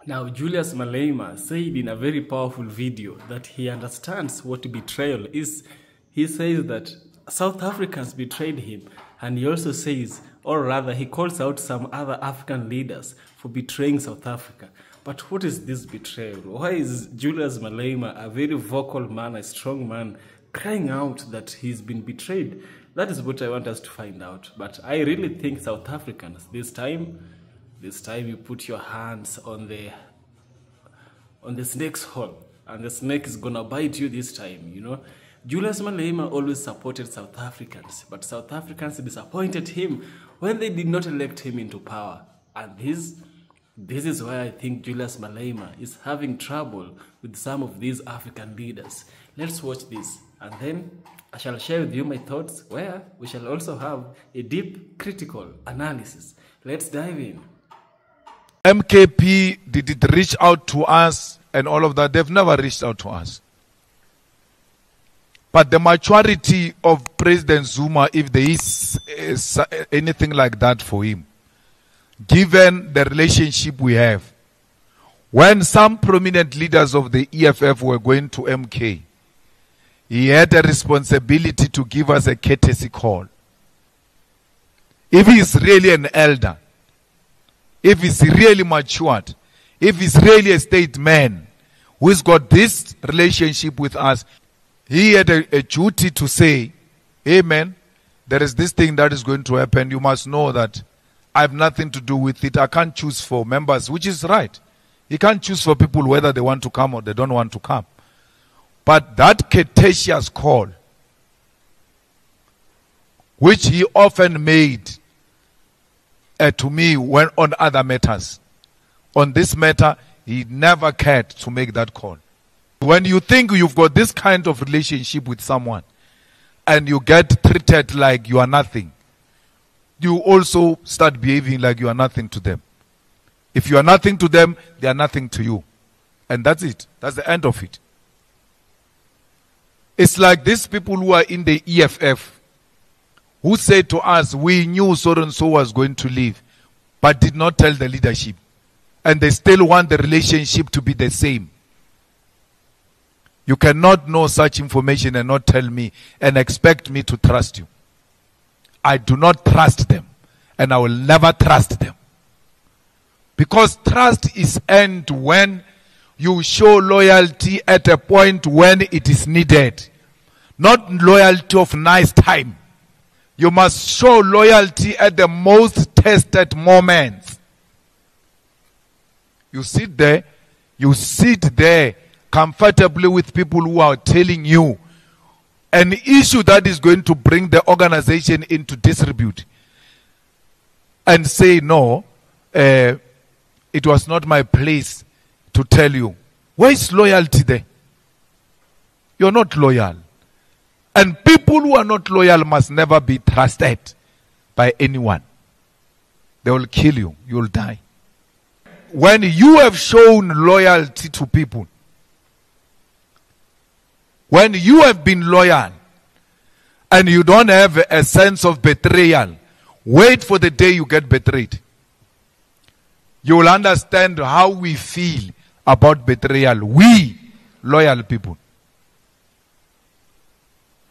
Now, Julius Malema said in a very powerful video that he understands what betrayal is. He says that South Africans betrayed him, and he also says, or rather, he calls out some other African leaders for betraying South Africa. But what is this betrayal? Why is Julius Malema, a very vocal man, a strong man, crying out that he's been betrayed? That is what I want us to find out. But I really think South Africans, this time you put your hands on the snake's hole, and the snake is gonna bite you this time, you know. Julius Malema always supported South Africans, but South Africans disappointed him when they did not elect him into power. And this is why I think Julius Malema is having trouble with some of these African leaders. Let's watch this, and then I shall share with you my thoughts, where we shall also have a deep critical analysis. Let's dive in. MKP, did it reach out to us and all of that? They've never reached out to us. But the majority of President Zuma, if there is anything like that for him, given the relationship we have, when some prominent leaders of the EFF were going to MK, he had a responsibility to give us a courtesy call. If he is really an elder, if he's really matured, if he's really a statesman who's got this relationship with us, he had a duty to say, hey man, there is this thing that is going to happen. You must know that I have nothing to do with it. I can't choose for members, which is right. He can't choose for people whether they want to come or they don't want to come. But that courteous call, which he often made to me when on other matters, on this matter, he never cared to make that call. When you think you've got this kind of relationship with someone and you get treated like you are nothing, you also start behaving like you are nothing to them. If you are nothing to them, they are nothing to you. And that's it. That's the end of it. It's like these people who are in the EFF who said to us, we knew so-and-so was going to leave, but did not tell the leadership. And they still want the relationship to be the same. You cannot know such information and not tell me and expect me to trust you. I do not trust them, and I will never trust them. Because trust is earned when you show loyalty at a point when it is needed. Not loyalty of nice time. You must show loyalty at the most tested moments. You sit there comfortably with people who are telling you an issue that is going to bring the organization into disrepute, and say, no, it was not my place to tell you. Where is loyalty there? You're not loyal. And people who are not loyal must never be trusted by anyone. They will kill you. You will die. When you have shown loyalty to people, when you have been loyal and you don't have a sense of betrayal, wait for the day you get betrayed. You will understand how we feel about betrayal. We, loyal people.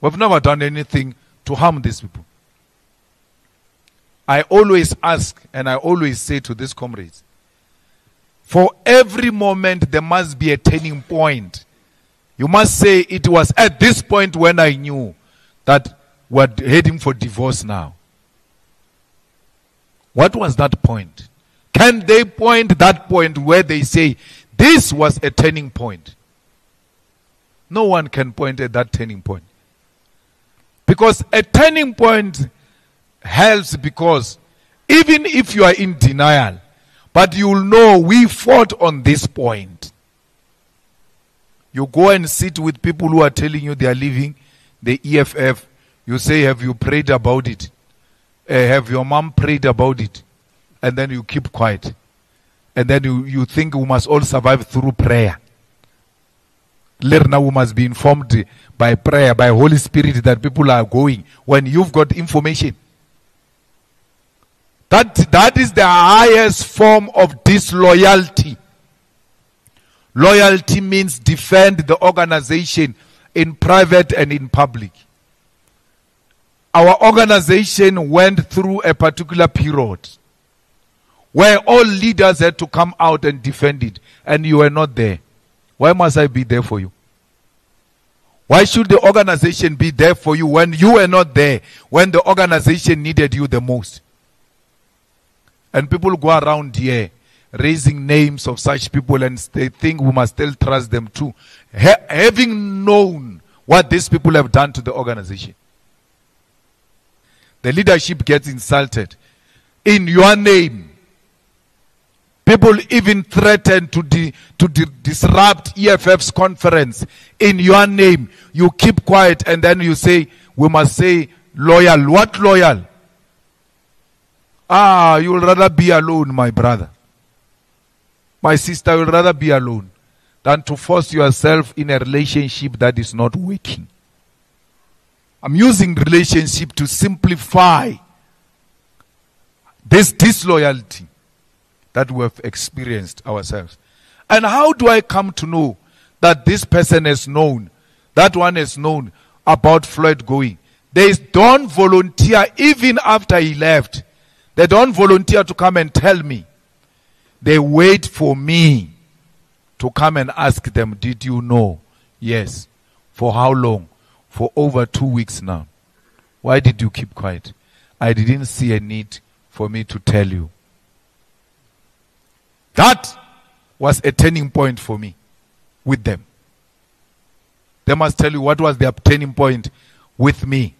We've never done anything to harm these people. I always ask and I always say to these comrades, for every moment there must be a turning point. You must say, it was at this point when I knew that we're heading for divorce now. What was that point? Can they point that point where they say, this was a turning point? No one can point at that turning point. Because a turning point helps, because even if you are in denial, but you will know we fought on this point. You go and sit with people who are telling you they are leaving the EFF. You say, have you prayed about it? Have your mom prayed about it? And then you keep quiet. And then you think we must all survive through prayer. Now we must be informed by prayer, by Holy Spirit, that people are going when you've got information. That is the highest form of disloyalty. Loyalty means defend the organization in private and in public. Our organization went through a particular period where all leaders had to come out and defend it, and you were not there. Why must I be there for you? Why should the organization be there for you when you were not there, when the organization needed you the most? And people go around here raising names of such people, and they think we must still trust them too, having known what these people have done to the organization. The leadership gets insulted in your name. People even threaten to disrupt EFF's conference in your name. You keep quiet, and then you say, we must say loyal. What loyal? You will rather be alone, my brother. My sister, you will rather be alone than to force yourself in a relationship that is not working. I'm using relationship to simplify this disloyalty that we have experienced ourselves. And how do I come to know that this person has known, that one has known about Floyd going? They don't volunteer even after he left. They don't volunteer to come and tell me. They wait for me to come and ask them, did you know? Yes. For how long? For over 2 weeks now. Why did you keep quiet? I didn't see a need for me to tell you. That was a turning point for me with them. They must tell you what was their turning point with me.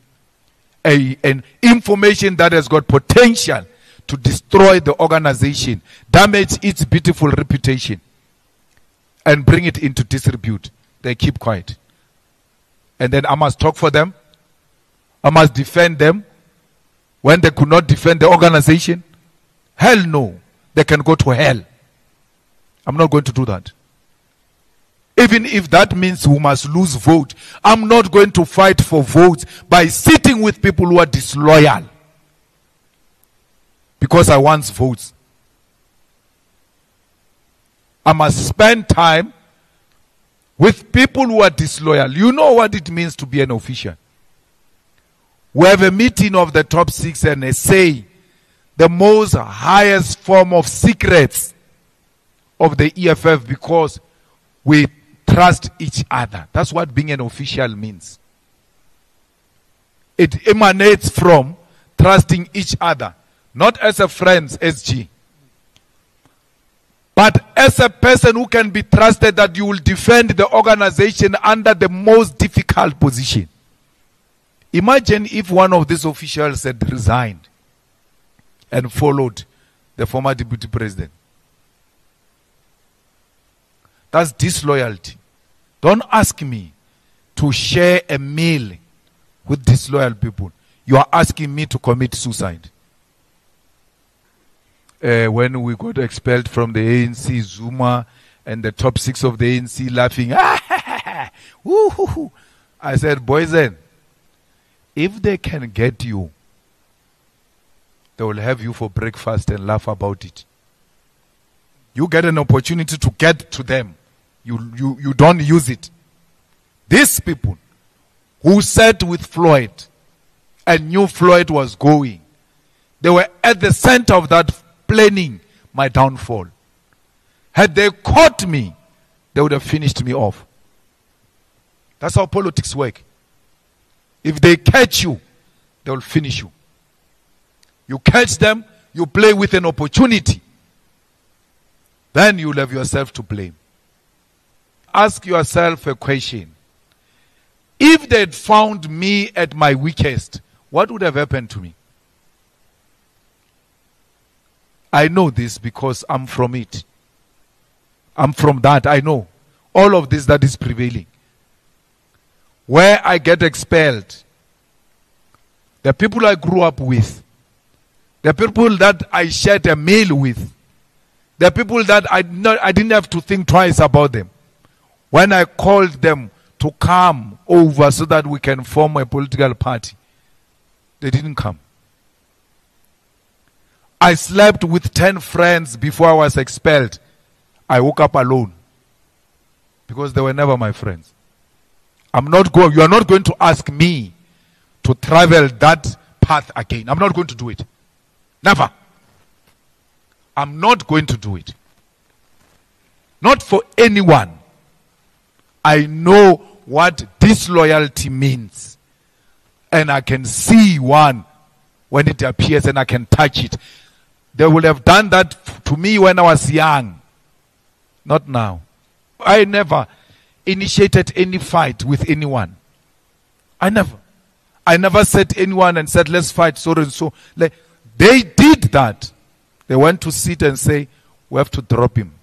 An information that has got potential to destroy the organization, damage its beautiful reputation, and bring it into disrepute. They keep quiet. And then I must talk for them. I must defend them when they could not defend the organization. Hell no. They can go to hell. I'm not going to do that. Even if that means we must lose vote, I'm not going to fight for votes by sitting with people who are disloyal. Because I want votes. I must spend time with people who are disloyal. You know what it means to be an official. We have a meeting of the top 6 and they say the most highest form of secrets of the EFF because we trust each other. That's what being an official means. It emanates from trusting each other. Not as a friends, SG. But as a person who can be trusted that you will defend the organization under the most difficult position. Imagine if one of these officials had resigned and followed the former deputy president. That's disloyalty. Don't ask me to share a meal with disloyal people. You are asking me to commit suicide. When we got expelled from the ANC, Zuma and the top 6 of the ANC laughing. I said, boys, if they can get you, they will have you for breakfast and laugh about it. You get an opportunity to get to them. You don't use it. These people who sat with Floyd and knew Floyd was going, they were at the center of that planning my downfall. Had they caught me, they would have finished me off. That's how politics work. If they catch you, they will finish you. You catch them, you play with an opportunity. Then you will have yourself to blame. Ask yourself a question. If they had found me at my weakest, what would have happened to me? I know this because I'm from it. I'm from that. I know all of this that is prevailing. Where I get expelled, the people I grew up with, the people that I shared a meal with, the people that I didn't have to think twice about them. When I called them to come over so that we can form a political party, they didn't come. I slept with 10 friends before I was expelled. I woke up alone. because they were never my friends. You are not going to ask me to travel that path again. I'm not going to do it. Never. I'm not going to do it. Not for anyone. I know what disloyalty means. And I can see one when it appears and I can touch it. They would have done that to me when I was young. Not now. I never initiated any fight with anyone. I never said to anyone and said, let's fight so and so. They did that. They went to sit and say, we have to drop him.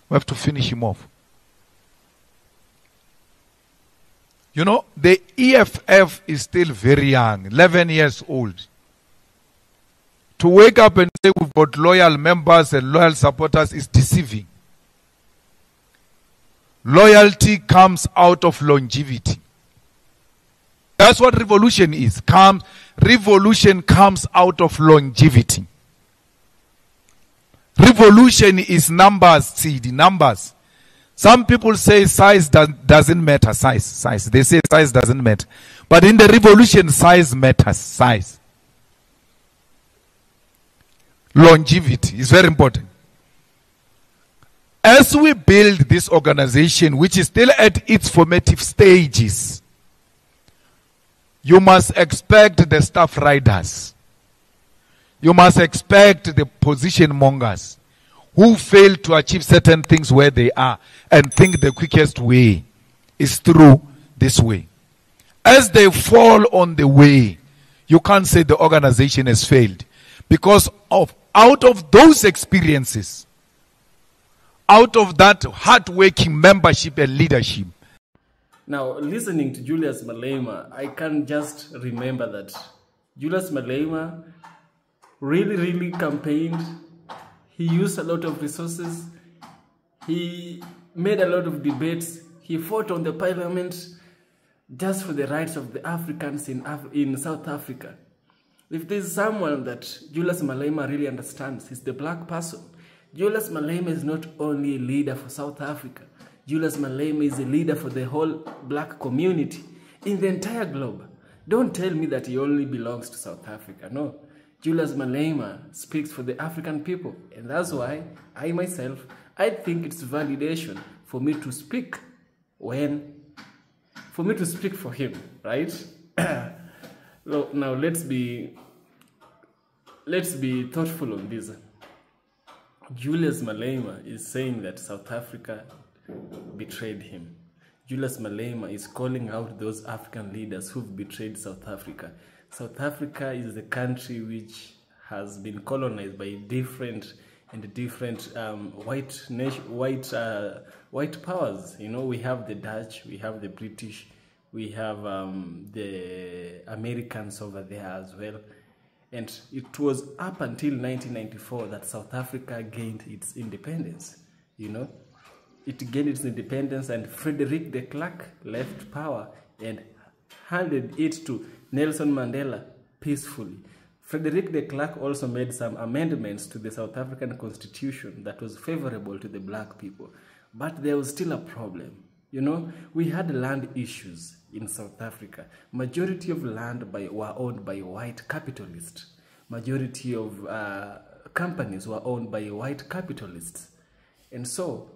We have to finish him off. You know, the EFF is still very young, 11 years old. To wake up and say we've got loyal members and loyal supporters is deceiving. Loyalty comes out of longevity. That's what revolution is. Revolution comes out of longevity. Revolution is numbers, see the numbers. Some people say size doesn't matter. Size. They say size doesn't matter. But in the revolution, size matters. Size. Longevity is very important. As we build this organization, which is still at its formative stages, you must expect the staff riders. You must expect the position mongers who fail to achieve certain things where they are and think the quickest way is through this way. As they fall on the way, you can't say the organization has failed. Because out of those experiences, out of that hard-working membership and leadership. Now, listening to Julius Malema, I can just remember that Julius Malema really campaigned. He used a lot of resources. He made a lot of debates. He fought on the parliament just for the rights of the Africans in South Africa. If there's someone that Julius Malema really understands, it's the black person. Julius Malema is not only a leader for South Africa. Julius Malema is a leader for the whole black community in the entire globe. Don't tell me that he only belongs to South Africa. No. Julius Malema speaks for the African people. And that's why I myself, I think it's validation for me to speak for him, right? Now let's be thoughtful on this. Julius Malema is saying that South Africa betrayed him. Julius Malema is calling out those African leaders who've betrayed South Africa. South Africa is the country which has been colonized by different white powers. You know, we have the Dutch, we have the British, we have the Americans over there as well. And it was up until 1994 that South Africa gained its independence. You know, it gained its independence, and Frederick de Klerk left power and handed it to Nelson Mandela peacefully. Frederick de Klerk also made some amendments to the South African Constitution that was favorable to the black people. But there was still a problem. You know, we had land issues in South Africa. Majority of land were owned by white capitalists. Majority of companies were owned by white capitalists. And so,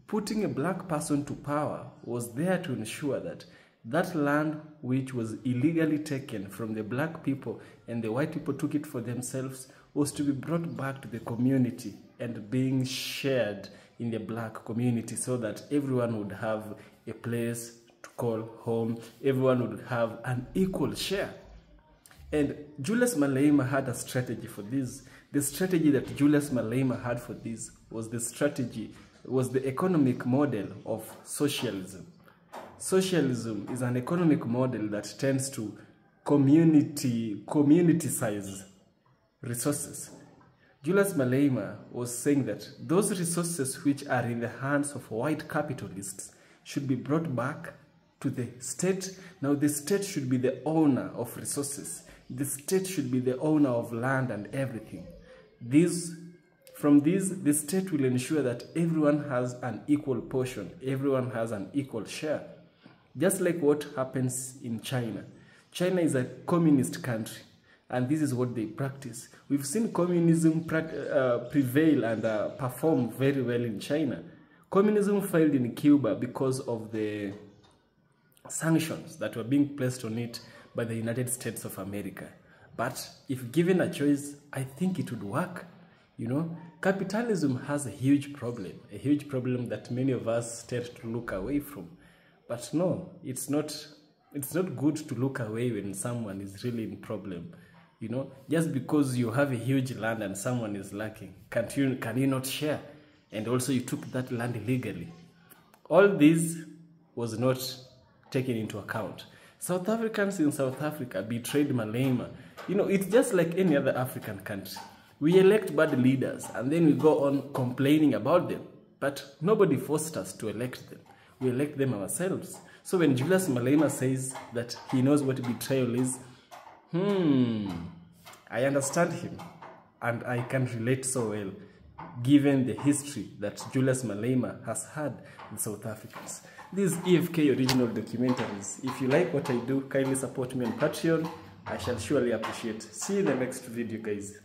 putting a black person to power was there to ensure that that land which was illegally taken from the black people and the white people took it for themselves was to be brought back to the community and being shared in the black community, so that everyone would have a place to call home, everyone would have an equal share. And Julius Malema had a strategy for this. The strategy that Julius Malema had for this was the economic model of socialism. Socialism is an economic model that tends to community-size resources. Julius Malema was saying that those resources which are in the hands of white capitalists should be brought back to the state. Now the state should be the owner of resources. The state should be the owner of land and everything. This from this, the state will ensure that everyone has an equal portion, everyone has an equal share. Just like what happens in China. China is a communist country, and this is what they practice. We've seen communism prevail and perform very well in China. Communism failed in Cuba because of the sanctions that were being placed on it by the United States of America. But if given a choice, I think it would work. You know, capitalism has a huge problem that many of us tend to look away from. But no, it's not good to look away when someone is really in problem. You know, just because you have a huge land and someone is lacking, can you not share? And also you took that land illegally. All this was not taken into account. South Africans in South Africa betrayed Malema. You know, it's just like any other African country. We elect bad leaders and then we go on complaining about them. But nobody forced us to elect them. We elect them ourselves. So when Julius Malema says that he knows what betrayal is, I understand him and I can relate so well, given the history that Julius Malema has had with South Africans. These EFK original documentaries. If you like what I do, kindly support me on Patreon. I shall surely appreciate. See you in the next video, guys.